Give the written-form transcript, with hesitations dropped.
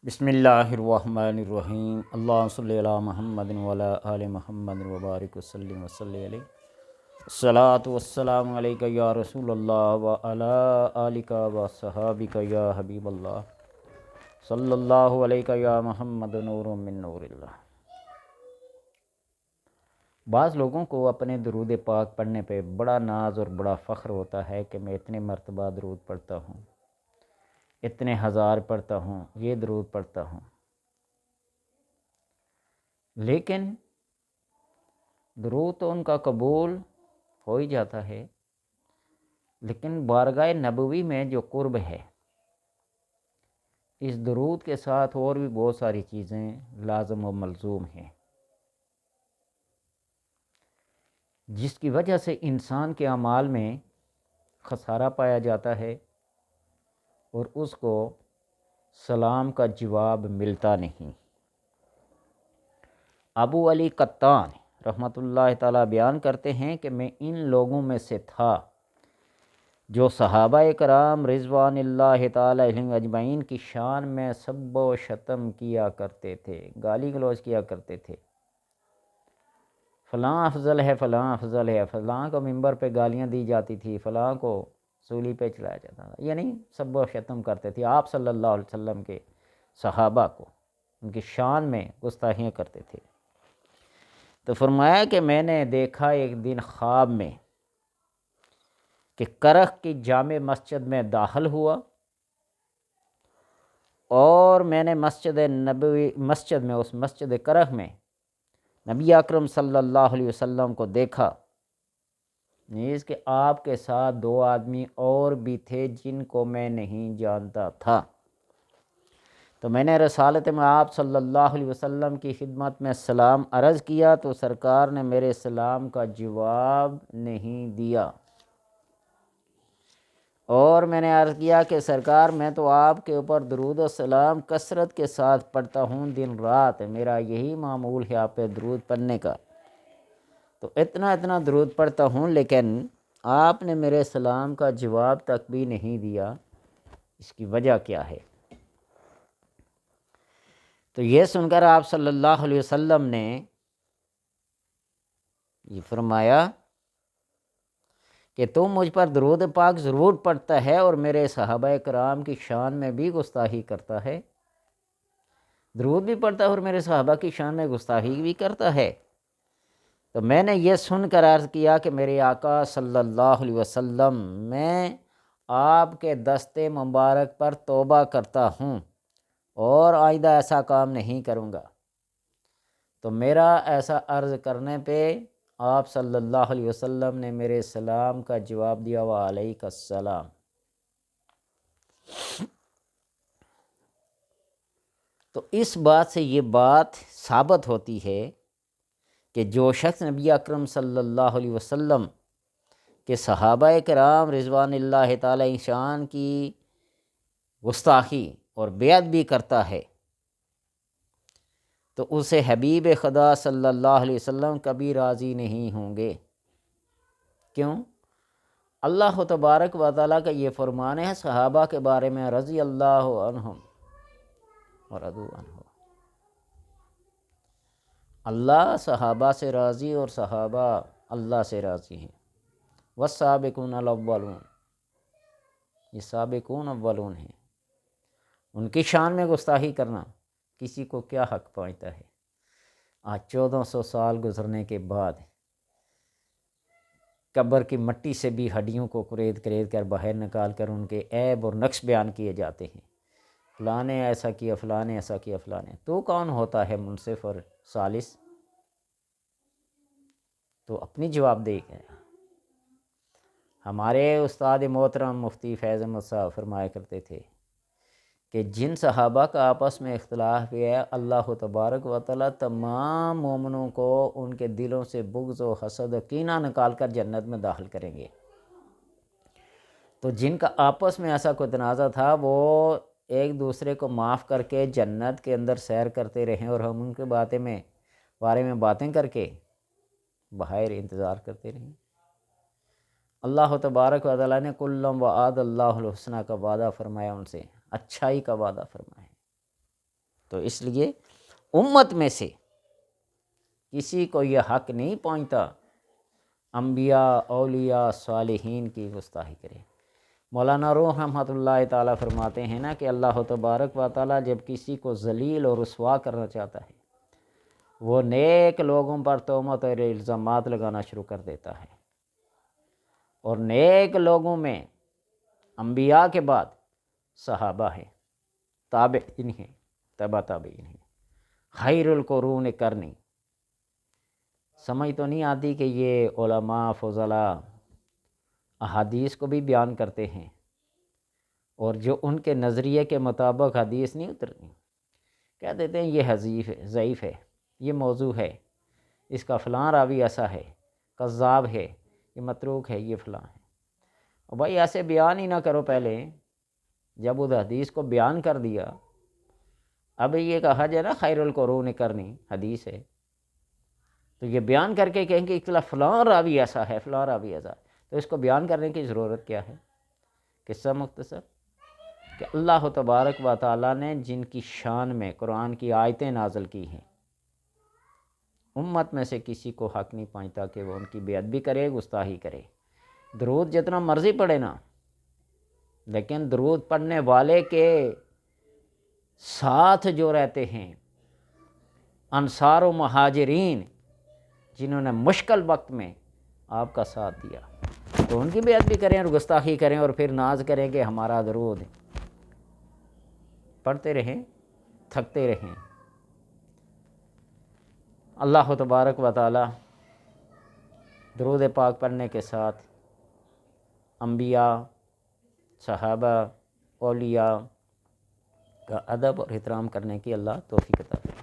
بسم اللہ الرحمن الرحیم اللہ صلی علی محمد وعلی آل محمد وبارک وسلم وصلی علیہ الصلاۃ والسلام علیک یا رسول اللہ وعلی آلک وصحابک یا حبیب اللہ صلی اللہ علیہ یا محمد نور من نور اللہ۔ بعض لوگوں کو اپنے درود پاک پڑھنے پہ بڑا ناز اور بڑا فخر ہوتا ہے کہ میں اتنے مرتبہ درود پڑھتا ہوں، اتنے ہزار پڑھتا ہوں، یہ درود پڑھتا ہوں۔ لیکن درود تو ان کا قبول ہو ہی جاتا ہے، لیکن بارگاہ نبوی میں جو قرب ہے، اس درود کے ساتھ اور بھی بہت ساری چیزیں لازم و ملزوم ہیں، جس کی وجہ سے انسان کے اعمال میں خسارہ پایا جاتا ہے اور اس کو سلام کا جواب ملتا نہیں۔ ابو علی قطان رحمۃ اللہ تعالیٰ بیان کرتے ہیں کہ میں ان لوگوں میں سے تھا جو صحابہ کرام رضوان اللہ تعالیٰ علیہم اجمعین کی شان میں سب و شتم کیا کرتے تھے، گالی گلوچ کیا کرتے تھے، فلاں افضل ہے، فلاں افضل ہے، فلاں کو ممبر پہ گالیاں دی جاتی تھی، فلاں کو سولی پہ چلایا جاتا تھا، یعنی سب و شتم کرتے تھے آپ صلی اللہ علیہ وسلم کے صحابہ کو، ان کی شان میں گستاخیاں کرتے تھے۔ تو فرمایا کہ میں نے دیکھا ایک دن خواب میں کہ کرخ کی جامع مسجد میں داخل ہوا اور میں نے مسجد میں اس مسجد کرخ میں نبی اکرم صلی اللہ علیہ وسلم کو دیکھا، نیز کہ آپ کے ساتھ دو آدمی اور بھی تھے جن کو میں نہیں جانتا تھا۔ تو میں نے رسالت میں آپ صلی اللہ علیہ وسلم کی خدمت میں سلام عرض کیا تو سرکار نے میرے سلام کا جواب نہیں دیا، اور میں نے عرض کیا کہ سرکار میں تو آپ کے اوپر درود و سلام کثرت کے ساتھ پڑھتا ہوں، دن رات میرا یہی معمول ہے آپ پہ درود پڑھنے کا، تو اتنا درود پڑھتا ہوں، لیکن آپ نے میرے سلام کا جواب تک بھی نہیں دیا، اس کی وجہ کیا ہے؟ تو یہ سن کر آپ صلی اللہ علیہ وسلم نے یہ فرمایا کہ تم مجھ پر درود پاک ضرور پڑھتا ہے اور میرے صحابہ کرام کی شان میں بھی گستاخی کرتا ہے، درود بھی پڑھتا ہے اور میرے صحابہ کی شان میں گستاخی بھی کرتا ہے۔ تو میں نے یہ سن کر عرض کیا کہ میرے آقا صلی اللہ علیہ وسلم، میں آپ کے دست مبارک پر توبہ کرتا ہوں اور آئندہ ایسا کام نہیں کروں گا۔ تو میرا ایسا عرض کرنے پہ آپ صلی اللہ علیہ وسلم نے میرے سلام کا جواب دیا، وعلیک السلام۔ تو اس بات سے یہ بات ثابت ہوتی ہے کہ جو شخص نبی اکرم صلی اللہ علیہ وسلم کے صحابہ کرام رضوان اللہ تعالی شان کی گستاخی اور بیعت بھی کرتا ہے تو اسے حبیب خدا صلی اللہ علیہ وسلم کبھی راضی نہیں ہوں گے۔ کیوں؟ اللہ تبارک و تعالیٰ کا یہ فرمان ہے صحابہ کے بارے میں، رضی اللہ عنہم ورضوا عنہ، اللہ صحابہ سے راضی اور صحابہ اللہ سے راضی ہیں۔ والسابقون الاولون، یہ سابقون اولون ہیں، ان کی شان میں گستاخی کرنا کسی کو کیا حق پہنچتا ہے؟ آج 1400 سال گزرنے کے بعد قبر کی مٹی سے بھی ہڈیوں کو کرید کر باہر نکال کر ان کے عیب اور نقص بیان کیے جاتے ہیں، فلاں نے ایسا کیا، فلاں نے ایسا کیا، فلاں نے۔ تو کون ہوتا ہے منصف اور ثالث؟ تو اپنی جواب دے گا۔ ہمارے استاد محترم مفتی فیض احمد صاحب فرمایا کرتے تھے کہ جن صحابہ کا آپس میں اختلاف ہے، اللہ تبارک و تعالیٰ تمام مومنوں کو ان کے دلوں سے بغض و حسد و کینہ نکال کر جنت میں داخل کریں گے۔ تو جن کا آپس میں ایسا کوئی تنازع تھا، وہ ایک دوسرے کو معاف کر کے جنت کے اندر سیر کرتے رہیں اور ہم ان کے بارے میں باتیں کر کے باہر انتظار کرتے رہیں۔ اللہ تبارک و تعالیٰ نے کلم وعد اللہ الحسنہ کا وعدہ فرمایا، ان سے اچھائی کا وعدہ فرمایا۔ تو اس لیے امت میں سے کسی کو یہ حق نہیں پہنچتا انبیاء، اولیاء، صالحین کی گستاخی کرے۔ مولانا روح رحمۃ اللہ تعالیٰ فرماتے ہیں نا کہ اللہ تبارک و تعالیٰ جب کسی کو ذلیل اور رسوا کرنا چاہتا ہے وہ نیک لوگوں پر تہمت اور الزامات لگانا شروع کر دیتا ہے، اور نیک لوگوں میں انبیاء کے بعد صحابہ ہیں، تابعین ہیں، تبع تابعین ہیں، خیر القرون کرنی۔ سمجھ تو نہیں آتی کہ یہ علماء فضلاء احادیث کو بھی بیان کرتے ہیں، اور جو ان کے نظریے کے مطابق حدیث نہیں اترتی، کہہ دیتے ہیں یہ حذیف ہے، ضعیف ہے، یہ موضوع ہے، اس کا فلاں راوی ایسا ہے، کذاب ہے، یہ متروک ہے، یہ فلاں ہے۔ اور بھائی ایسے بیان ہی نہ کرو، پہلے جب اس حدیث کو بیان کر دیا، اب یہ کہا جائے نا خیر القرون کرنی حدیث ہے، تو یہ بیان کر کے کہیں گے کہ فلاں راوی ایسا ہے، فلاں راوی ایسا ہے، تو اس کو بیان کرنے کی ضرورت کیا ہے؟ قصہ مختصر کہ اللہ تبارک و تعالیٰ نے جن کی شان میں قرآن کی آیتیں نازل کی ہیں، امت میں سے کسی کو حق نہیں پہنچتا کہ وہ ان کی بے ادبی کرے، گستاخی کرے۔ درود جتنا مرضی پڑھے نا، لیکن درود پڑھنے والے کے ساتھ جو رہتے ہیں انصار و مہاجرین، جنہوں نے مشکل وقت میں آپ کا ساتھ دیا، تو ان کی بے ادبی کریں اور گستاخی کریں اور پھر ناز کریں کہ ہمارا درود پڑھتے رہیں، تھکتے رہیں۔ اللہ تبارک و تعالی درود پاک پڑھنے کے ساتھ انبیاء، صحابہ، اولیاء کا ادب اور احترام کرنے کی اللہ توفیق عطا فرمائے۔